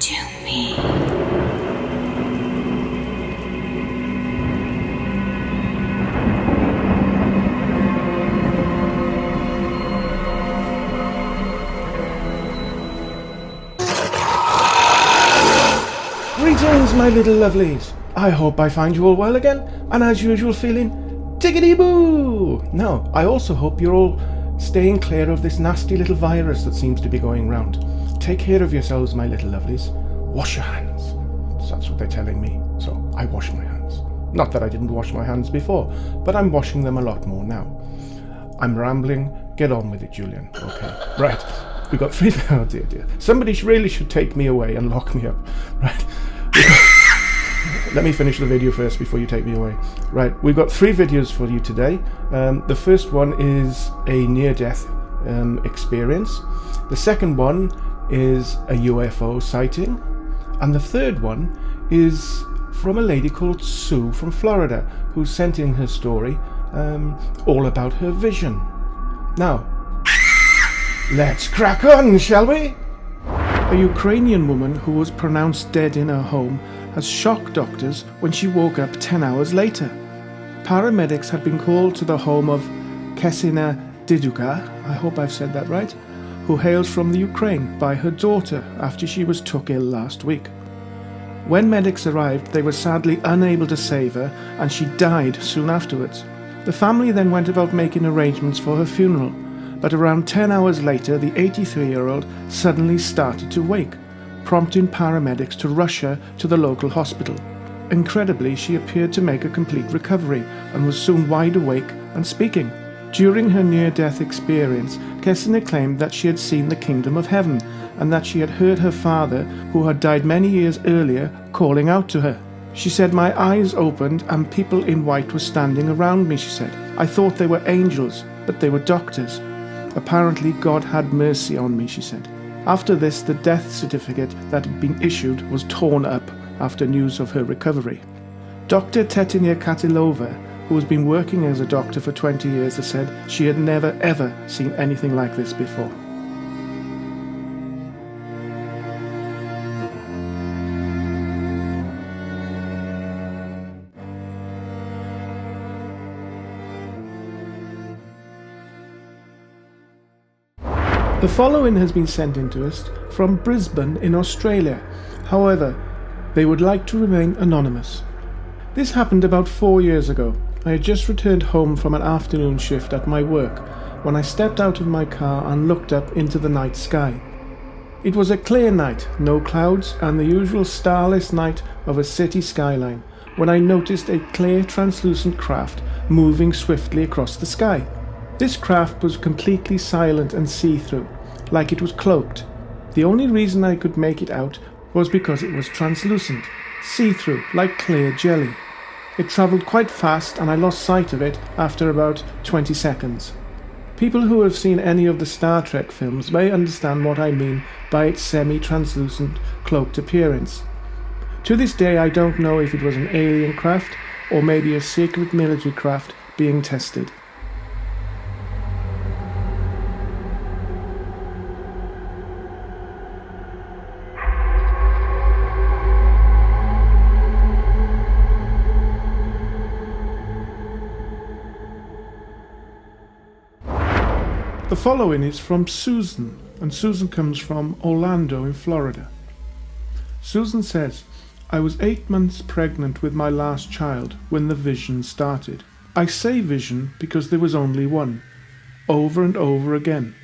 to me. Greetings, my little lovelies. I hope I find you all well again, and as usual feeling tickety-boo. Now, I also hope you're all staying clear of this nasty little virus that seems to be going round. Take care of yourselves, my little lovelies. Wash your hands. So that's what they're telling me, so I wash my hands. Not that I didn't wash my hands before, but I'm washing them a lot more now. I'm rambling. Get on with it, Julian. Okay, right. We've got three... Oh dear. Somebody really should take me away and lock me up. Right. Let me finish the video first before you take me away. Right, we've got 3 videos for you today. The first one is a near-death experience. The second one is a UFO sighting. And the third one is from a lady called Sue from Florida, who sent in her story all about her vision. Now, let's crack on, shall we? A Ukrainian woman who was pronounced dead in her home has shocked doctors when she woke up 10 hours later. Paramedics had been called to the home of Kesina Diduka, I hope I've said that right, who hails from the Ukraine, by her daughter after she was took ill last week. When medics arrived, they were sadly unable to save her and she died soon afterwards. The family then went about making arrangements for her funeral, but around 10 hours later the 83-year-old suddenly started to wake, prompting paramedics to rush her to the local hospital. Incredibly, she appeared to make a complete recovery and was soon wide awake and speaking. During her near-death experience, Kesina claimed that she had seen the kingdom of heaven and that she had heard her father, who had died many years earlier, calling out to her. She said, "My eyes opened and people in white were standing around me," she said. "I thought they were angels, but they were doctors. Apparently God had mercy on me," she said. After this, the death certificate that had been issued was torn up after news of her recovery. Dr. Tetinia Katilova, who has been working as a doctor for 20 years, has said she had never ever seen anything like this before. The following has been sent in to us from Brisbane in Australia. However, they would like to remain anonymous. This happened about 4 years ago. I had just returned home from an afternoon shift at my work when I stepped out of my car and looked up into the night sky. It was a clear night, no clouds, and the usual starless night of a city skyline, when I noticed a clear translucent craft moving swiftly across the sky. This craft was completely silent and see-through, like it was cloaked. The only reason I could make it out was because it was translucent, see-through, like clear jelly. It travelled quite fast and I lost sight of it after about 20 seconds. People who have seen any of the Star Trek films may understand what I mean by its semi-translucent, cloaked appearance. To this day I don't know if it was an alien craft or maybe a secret military craft being tested. The following is from Susan, and Susan comes from Orlando in Florida. Susan says, "I was 8 months pregnant with my last child when the vision started. I say vision because there was only one. Over and over again.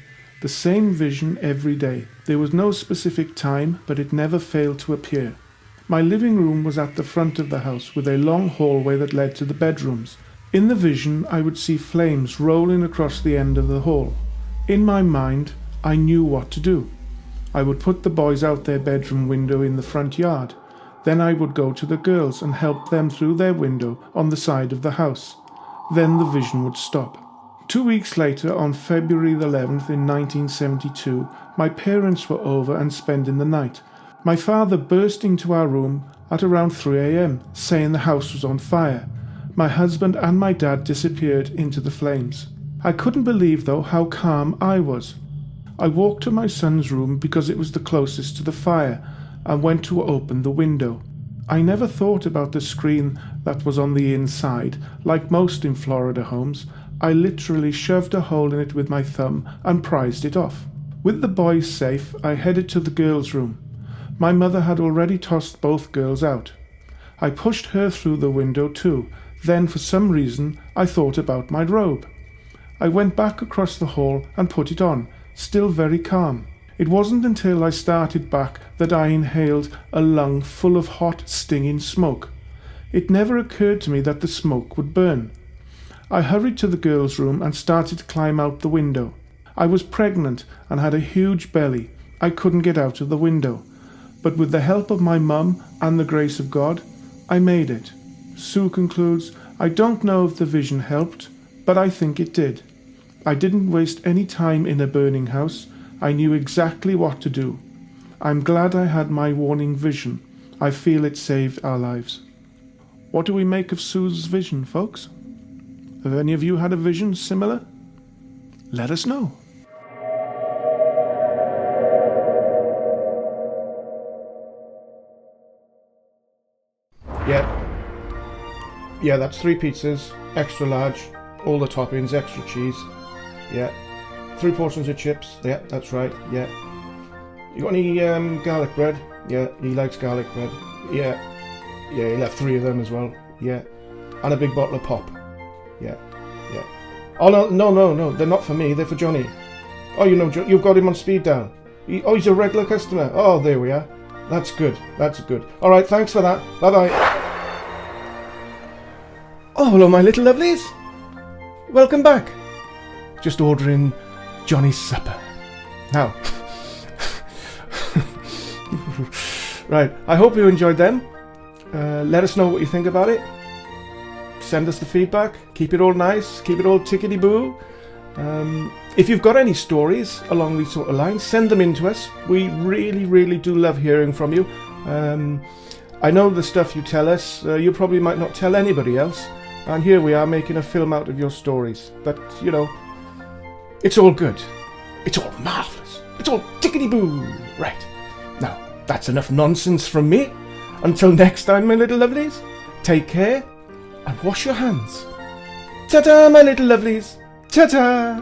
The same vision every day. There was no specific time, but it never failed to appear. My living room was at the front of the house with a long hallway that led to the bedrooms. In the vision, I would see flames rolling across the end of the hall. In my mind, I knew what to do. I would put the boys out their bedroom window in the front yard. Then I would go to the girls and help them through their window on the side of the house. Then the vision would stop. 2 weeks later, on February the 11th in 1972, my parents were over and spending the night. My father burst into our room at around 3 a.m, saying the house was on fire. My husband and my dad disappeared into the flames. I couldn't believe, though, how calm I was. I walked to my son's room because it was the closest to the fire, and went to open the window. I never thought about the screen that was on the inside. Like most in Florida homes, I literally shoved a hole in it with my thumb and prized it off. With the boys safe, I headed to the girls' room. My mother had already tossed both girls out. I pushed her through the window too. Then, for some reason, I thought about my robe. I went back across the hall and put it on, still very calm. It wasn't until I started back that I inhaled a lung full of hot, stinging smoke. It never occurred to me that the smoke would burn. I hurried to the girls' room and started to climb out the window. I was pregnant and had a huge belly. I couldn't get out of the window. But with the help of my mum and the grace of God, I made it. Sue concludes, I don't know if the vision helped, but I think it did. I didn't waste any time in a burning house. I knew exactly what to do. I'm glad I had my warning vision. I feel it saved our lives. What do we make of Sue's vision, folks? Have any of you had a vision similar? Let us know. Yeah, that's 3 pizzas, extra large, all the toppings, extra cheese. Yeah. 3 portions of chips. Yeah, that's right. Yeah. You got any garlic bread? Yeah, he likes garlic bread. Yeah. Yeah, he'll have 3 of them as well. Yeah. And a big bottle of pop. Yeah. Yeah. Oh, no. They're not for me. They're for Johnny. Oh, you've got him on speed dial. He's a regular customer. Oh, there we are. That's good. That's good. All right, thanks for that. Bye-bye. Oh, hello, my little lovelies. Welcome back. Just ordering Johnny's supper. Now. Right, I hope you enjoyed them. Let us know what you think about it. Send us the feedback. Keep it all nice. Keep it all tickety-boo. If you've got any stories along these sort of lines, send them in to us. We really, really do love hearing from you. I know the stuff you tell us, you probably might not tell anybody else. And here we are making a film out of your stories. But, it's all good. It's all marvellous. It's all tickety-boo. Right. Now, that's enough nonsense from me. Until next time, my little lovelies, take care and wash your hands. Ta-ta, my little lovelies. Ta-ta.